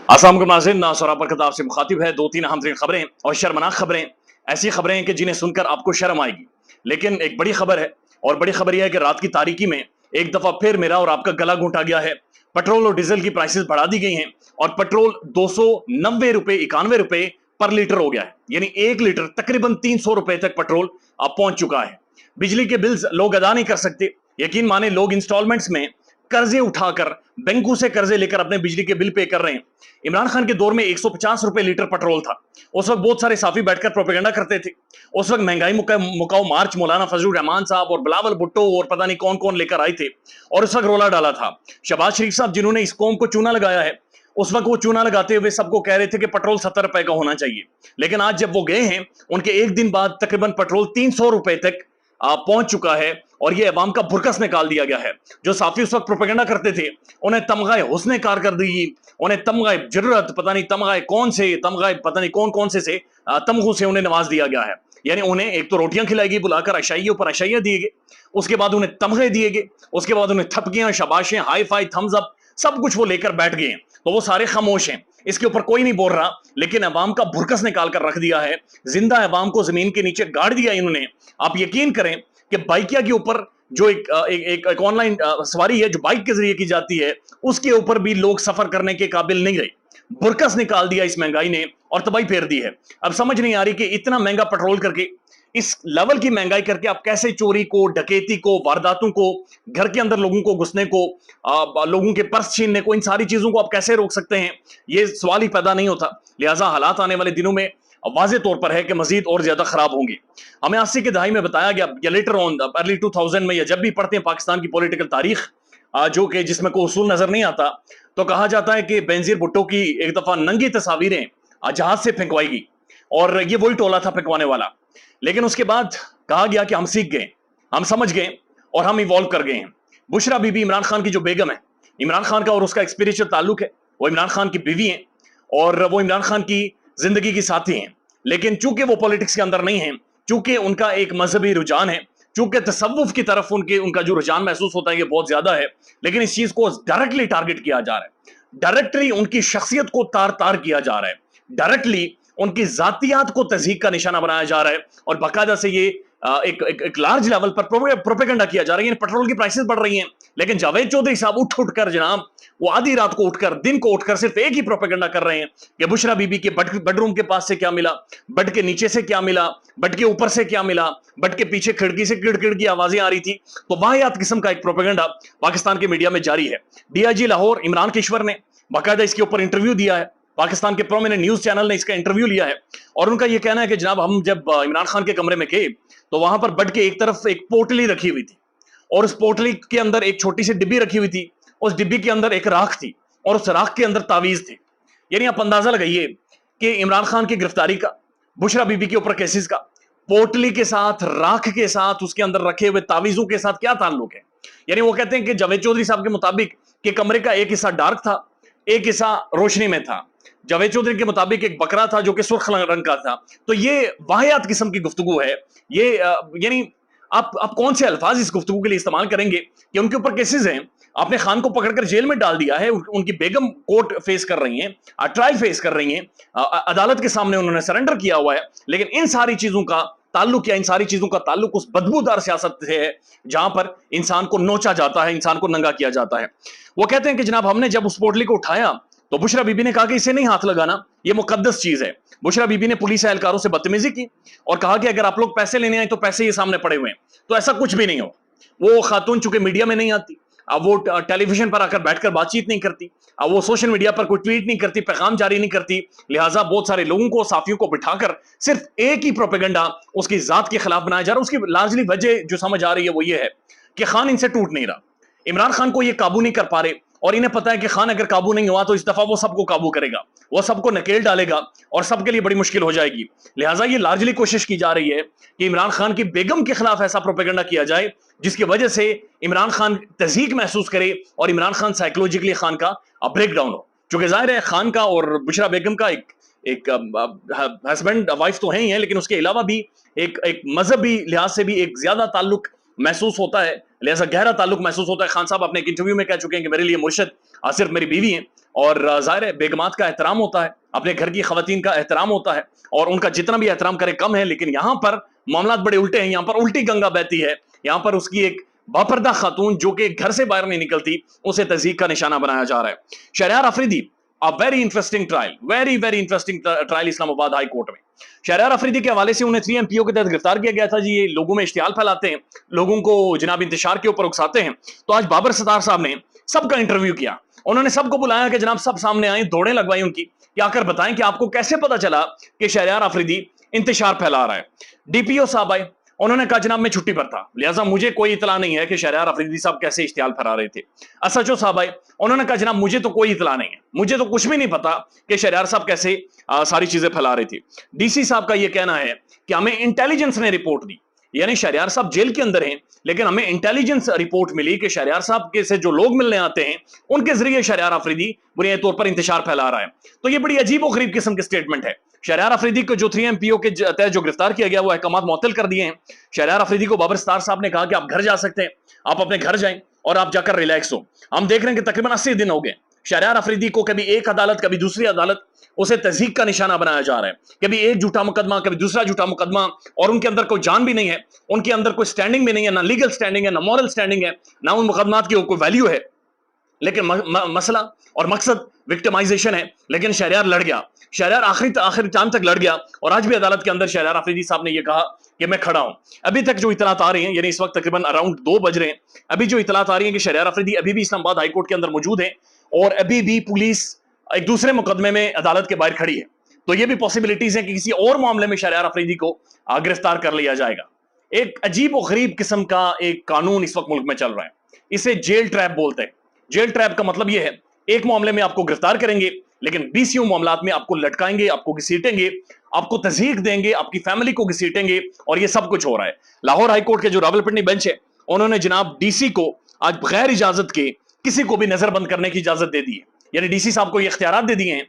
अस्सलाम नाज़रीन, नासरा पर खिताब से मुखातिब है। दो तीन अहम तरीन खबरें और शर्मनाक खबरें, ऐसी खबरें हैं कि जिन्हें सुनकर आपको शर्म आएगी। लेकिन एक बड़ी खबर है, और बड़ी खबर यह है कि रात की तारीकी में एक दफा फिर मेरा और आपका गला घोंटा गया है। पेट्रोल और डीजल की प्राइसेस बढ़ा दी गई हैं और पेट्रोल 290 रुपए 91 रुपए पर लीटर हो गया है। यानी 1 लीटर तकरीबन 300 रुपए तक पेट्रोल अब पहुंच चुका है। बिजली के बिल्स लोग अदा नहीं कर सकते। यकीन माने, लोग इंस्टॉलमेंट्स में कर्जे उठाकर, बैंकों से कर्जे लेकर अपने बिजली के बिल पे कर रहे हैं। इमरान खान के दौर में 150 रुपए लीटर पेट्रोल था। उस वक्त बहुत सारे साफी बैठकर प्रोपेगेंडा करते थे। उस वक्त महंगाई मुकाओ मार्च मौलाना फजलुर रहमान साहब और बिलावल भुट्टो और पता नहीं कौन कौन लेकर आए थे, और उस वक्त रोला डाला था। शहबाज शरीफ साहब, जिन्होंने इस कौम को चूना लगाया है, उस वक्त वो चूना लगाते हुए सबको कह रहे थे कि पेट्रोल 70 रुपए का होना चाहिए। लेकिन आज जब वो गए हैं, उनके एक दिन बाद तकरीबन पेट्रोल 300 रुपए तक पहुंच चुका है, और ये अवाम का भुरकस निकाल दिया गया है। जो साफी उस वक्त प्रोपेगेंडा करते थे, उन्हें तमगाए हुस्ने कारकर्दगी, उन्हें तमगाए जरूरत, पता नहीं तमगाए कौन से, तमगाए पता नहीं कौन कौन से तमगों से उन्हें नवाज दिया गया है। यानी उन्हें एक तो रोटियां खिलाई गई बुलाकर, अशाइयों पर अशाइयां दिए गए, उसके बाद उन्हें तमगे दिए गए, उसके बाद उन्हें थपकियां, शाबाशें, हाई फाई, थम्स अप, सब कुछ वो लेकर बैठ गए हैं। तो वो सारे खामोश हैं, इसके ऊपर कोई नहीं बोल रहा। लेकिन अवाम का भुरकस निकाल कर रख दिया है, जिंदा अवाम को जमीन के नीचे गाड़ दिया इन्होंने। आप यकीन करें कि बाइकिया के ऊपर जो एक ऑनलाइन सवारी है जो बाइक के जरिए की जाती है, उसके ऊपर भी लोग सफर करने के काबिल नहीं रहे। बुरकस निकाल दिया इस महंगाई ने और तबाही फेर दी है। अब समझ नहीं आ रही कि इतना महंगा पेट्रोल करके, इस लेवल की महंगाई करके आप कैसे चोरी को, डकैती को, वारदातों को, घर के अंदर लोगों को घुसने को, लोगों के पर्स छीनने को, इन सारी चीजों को आप कैसे रोक सकते हैं? ये सवाल ही पैदा नहीं होता। लिहाजा हालात आने वाले दिनों में वाज़ेह तौर पर है कि मजीद और ज्यादा खराब होंगे। हमें 80 की दहाई में बताया गया, या लेटर ऑन अर्ली 2000 में, या जब भी पढ़ते हैं पाकिस्तान की पॉलिटिकल तारीख, जो कि जिसमें कोई उसूल नजर नहीं आता, तो कहा जाता है कि बेनजीर भुट्टो की एक दफा नंगी तस्वीरें जहाज से फेंकवाई गई, और ये वही टोला था फेंकवाने वाला। लेकिन उसके बाद कहा गया कि हम सीख गए, हम समझ गए, और हम इवॉल्व कर गए हैं। बुशरा बीबी, इमरान खान की जो बेगम है, इमरान खान का और उसका एक स्पिरिचुअल ताल्लुक है, वो इमरान खान की बीवी है, और वो इमरान खान की जिंदगी की साथी हैं। लेकिन चूंकि वो पॉलिटिक्स के अंदर नहीं है, चूंकि उनका एक मजहबी रुझान है, चूंकि तसव्वुफ की तरफ उनका जो रुझान महसूस होता है ये बहुत ज्यादा है, लेकिन इस चीज को डायरेक्टली टारगेट किया जा रहा है, डायरेक्टली उनकी शख्सियत को तार तार किया जा रहा है, डायरेक्टली उनकी जातियात को तज़हीक का निशाना बनाया जा रहा है, और बाकायदा से ये एक लार्ज लेवल पर प्रोपेगेंडा किया जा रहा है। पेट्रोल की प्राइसेस बढ़ रही हैं, लेकिन जावेद चौधरी साहब उठकर जनाब, वो आधी रात को उठकर, दिन को उठकर सिर्फ एक ही प्रोपेगेंडा कर रहे हैं कि बुशरा बीबी के बेडरूम के पास से क्या मिला, बेड के नीचे से क्या मिला, बेड के ऊपर से क्या मिला, बेड के पीछे खिड़की से किड़किड़ की आवाजें आ रही थी। तो वाहियात किस्म का एक प्रोपेगेंडा पाकिस्तान के मीडिया में जारी है। डीआईजी लाहौर इमरान किश्वर ने बाकायदा इसके ऊपर इंटरव्यू दिया है, पाकिस्तान के प्रोमिनेंट न्यूज चैनल ने इसका इंटरव्यू लिया है, और उनका यह कहना है कि जनाब, हम जब इमरान खान के कमरे में गए तो वहां पर बेड के एक तरफ एक पोटली रखी हुई थी, और उस पोटली के अंदर एक छोटी सी डिब्बी रखी हुई थी, उस डिब्बी के अंदर एक राख थी, और उस राख के अंदर तावीज थे। यानी आप अंदाजा लगाइए कि इमरान खान की गिरफ्तारी का, बुशरा बीबी के ऊपर केसेस का, पोटली के साथ, राख के साथ, उसके अंदर रखे हुए तावीजों के साथ क्या ताल्लुक है? यानी वो कहते हैं कि जावेद चौधरी साहब के मुताबिक कि कमरे का एक हिस्सा डार्क था, एक हिस्सा रोशनी में था। जावेद चौधरी के मुताबिक एक बकरा था जो कि सुर्ख रंग का था। तो ये वाहियात किस्म की गुफ्तगू है। ये यानी आप कौन से अल्फाज इस गुफ्तगू के लिए इस्तेमाल करेंगे कि उनके ऊपर केसेस हैं, आपने खान को पकड़कर जेल में डाल दिया है, उनकी बेगम कोर्ट फेस कर रही हैं, ट्रायल फेस कर रही हैं, अदालत के सामने उन्होंने सरेंडर किया हुआ है। लेकिन इन सारी चीजों का ताल्लुक, या इन सारी चीजों का ताल्लुक उस बदबूदार सियासत से है जहां पर इंसान को नोचा जाता है, इंसान को नंगा किया जाता है। वो कहते हैं कि जनाब, हमने जब उस पोटली को उठाया तो बुशरा बीबी ने कहा कि इसे नहीं हाथ लगाना, ये मुकद्दस चीज है। बुशरा बीबी ने पुलिस एहलकारों से बदतमीजी की और कहा कि अगर आप लोग पैसे लेने आए तो पैसे ये सामने पड़े हुए हैं। तो ऐसा कुछ भी नहीं हो। वो खातून चूंकि मीडिया में नहीं आती, अब वो टेलीविजन पर आकर बैठकर बातचीत नहीं करती, अब वो सोशल मीडिया पर कोई ट्वीट नहीं करती, पैगाम जारी नहीं करती, लिहाजा बहुत सारे लोगों को, साफियों को बिठाकर सिर्फ एक ही प्रोपेगेंडा उसकी जात के खिलाफ बनाया जा रहा है। उसकी लार्जली वजह जो समझ आ रही है वो ये है कि खान इनसे टूट नहीं रहा, इमरान खान को ये काबू नहीं कर पा रहे, और इन्हें पता है कि खान अगर काबू नहीं हुआ तो इस दफा वो सबको काबू करेगा, वो सबको नकेल डालेगा, और सबके लिए बड़ी मुश्किल हो जाएगी। लिहाजा ये लार्जली कोशिश की जा रही है कि इमरान खान की बेगम के खिलाफ ऐसा प्रोपेगेंडा किया जाए जिसकी वजह से इमरान खान तज़हीक महसूस करे और इमरान खान साइकोलॉजिकली खान का ब्रेक डाउन हो। चूंकि जाहिर है खान का और बुशरा बेगम का एक हस्बैंड वाइफ तो है ही है, लेकिन उसके अलावा भी एक मजहबी लिहाज से भी एक ज्यादा ताल्लुक महसूस होता है, लिहाजा गहरा ताल्लुक महसूस होता है। खान साहब अपने एक इंटरव्यू में कह चुके हैं कि मेरे लिए मुर्शिद सिर्फ मेरी बीवी हैं, اور ظاہر ہے بیگمات کا احترام ہوتا ہے, اپنے گھر کی خواتین کا احترام ہوتا ہے, اور ان کا جتنا بھی احترام کرے کم ہے. لیکن یہاں پر معاملات بڑے الٹے ہیں, یہاں پر الٹی گنگا بہتی ہے. یہاں پر اس کی ایک باپردہ خاتون جو کہ گھر سے باہر نہیں نکلتی, اسے تذیق کا نشانہ بنایا جا رہا ہے. Shehryar Afridi very interesting trial, very interesting trial Islamabad high court میں. شہریار آفریدی کے حوالے سے انہیں 3MPO کے تحت گرفتار کیا گیا تھا جی. یہ لوگوں میں اشتعال پھیلاتے ہیں, لوگوں کو جناب انتشار کے اوپر اکساتے ہیں. تو آج بابر ستار صاحب نے سب کا انٹرویو کیا, انہوں نے سب کو بلایا کہ جناب سب سامنے آئیں, دوڑیں لگوائی ان کی کہ آ کر بتائیں کہ آپ کو کیسے پتا چلا کہ شہریار آفریدی انتشار پھیلا رہا ہے. DPO صاحب آئے, انہوں نے کہا جناب میں چھٹی پر تھا, لہٰذا مجھے کوئی اطلاع نہیں ہے کہ شہریار آفریدی صاحب کیسے اشتعال پھیلا رہے تھے. SHO صاحب آئے, انہوں نے کہا جناب مجھے تو کوئی اطلاع نہیں ہے, مجھے تو کچھ بھی نہیں پتا کہ شہریار صاحب کیسے ساری چیزیں پھیلا رہی تھی. DC صاحب کا یہ کہنا ہے کہ ہمیں انٹیلیجنس نے رپورٹ دی, یعنی شہریار صاحب جیل کے اندر ہیں لیکن ہمیں انٹیلیجنس رپورٹ ملی کہ شہریار صاحب کے سے جو لوگ ملنے آتے ہیں ان کے ذریعے شہریار آفریدی بنیادی طور پر انتشار پھیلا رہا ہے. تو یہ بڑی عجیب و غریب قسم کی سٹیٹمنٹ ہے. شہریار آفریدی کو جو 3MPO کے تحت جو گرفتار کیا گیا وہ احکامات معطل کر دیے ہیں. شہریار آفریدی کو بابر ستار صاحب نے کہا کہ آپ گھر جا سکتے ہیں, آپ اپنے گھر جائیں اور آپ جا کر ریلیکس ہو. ہم دیکھ رہے ہیں کہ تقریباً 80 دن ہو گئے, شہریار آفریدی کو کبھی ایک عدالت کبھی دوسری عدالت اسے تذیق کا نشانہ بنایا جا رہا ہے. کبھی ایک جھوٹا مقدمہ کبھی دوسرا جھوٹا مقدمہ, اور ان کے اندر کوئی جان بھی نہیں ہے, ان کے اندر کوئی سٹینڈنگ بھی نہیں ہے, نہ لیگل سٹینڈنگ ہے, نہ مورل سٹینڈنگ ہے, نہ ان مقدمات کی کوئی ویلیو ہے. لیکن مسئلہ اور مقصد وکٹمائزیشن ہے. لیکن شہریار لڑ گیا, شہریار آخری ٹائم تک لڑ گیا, اور آج بھی عدالت کے اندر شہریار آفریدی صاحب نے یہ کہا کہ میں کھڑا ہوں. ابھی تک جو اطلاعات آ رہی ہیں, یعنی اس وقت تقریباً اراؤنڈ 2 بج رہے ہیں, ابھی جو اطلاعات آ رہی ہیں کہ شہریار آفریدی ابھی بھی اسلام آباد ہائی کورٹ کے اندر موجود ہیں, اور ابھی بھی پولیس ایک دوسرے مقدمے میں عدالت کے باہر کھڑی ہے. تو یہ بھی پاسبلٹیز ہیں کہ کسی اور معاملے میں شہریار آفریدی کو گرفتار کر لیا جائے گا. ایک عجیب و غریب قسم کا ایک قانون اس وقت ملک میں چل رہا ہے, اسے جیل ٹریپ بولتے ہیں. جیل ٹریپ کا مطلب یہ ہے, ایک معاملے میں آپ کو گرفتار کریں گے لیکن 20 معاملات میں آپ کو لٹکائیں گے, آپ کو گھسیٹیں گے, آپ کو تذیق دیں گے, آپ کی فیملی کو گھسیٹیں گے, اور یہ سب کچھ ہو رہا ہے. لاہور ہائی کورٹ کے جو راولپنڈی بینچ ہے, انہوں نے جناب DC کو آج بغیر اجازت کے کسی کو بھی نظر بند کرنے کی اجازت دے دی ہے. یعنی DC صاحب کو یہ اختیارات دے دیے ہیں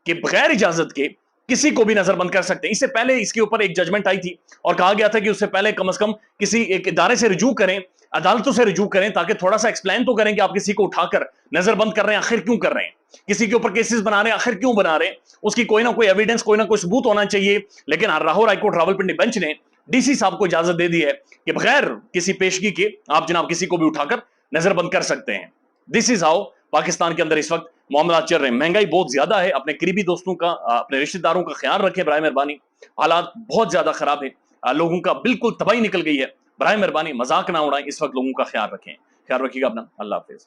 کہ بغیر اجازت کے کسی کو بھی نظر بند کر سکتے ہیں. اس سے پہلے اس کے اوپر ایک ججمنٹ آئی تھی اور کہا گیا تھا کہ اس سے پہلے کم از کم کسی ایک ادارے سے رجوع کریں, عدالتوں سے رجوع کریں, تاکہ تھوڑا سا ایکسپلین تو کریں کہ آپ کسی کو اٹھا کر نظر بند کر رہے ہیں آخر کیوں کر رہے ہیں, کسی کے اوپر کیسز بنا رہے ہیں آخر کیوں بنا رہے ہیں, اس کی کوئی نہ کوئی ایویڈنس کوئی نہ کوئی ثبوت ہونا چاہیے. لیکن Lahore high court Rawalpindi bench نے DC صاحب کو اجازت دے دی ہے کہ بغیر کسی پیشگی کے آپ جناب کسی کو بھی اٹھا کر نظر بند کر سکتے ہیں. دس از ہاؤ پاکستان کے اندر اس وقت معاملات چل رہے ہیں. مہنگائی بہت زیادہ ہے, اپنے قریبی دوستوں کا اپنے رشتہ داروں کا خیال رکھیں برائے مہربانی. حالات بہت زیادہ خراب ہیں, لوگوں کا بالکل تباہی نکل گئی ہے. برائے مہربانی مذاق نہ اڑائیں, اس وقت لوگوں کا خیال رکھیں. خیال رکھیے گا اپنا. اللہ حافظ.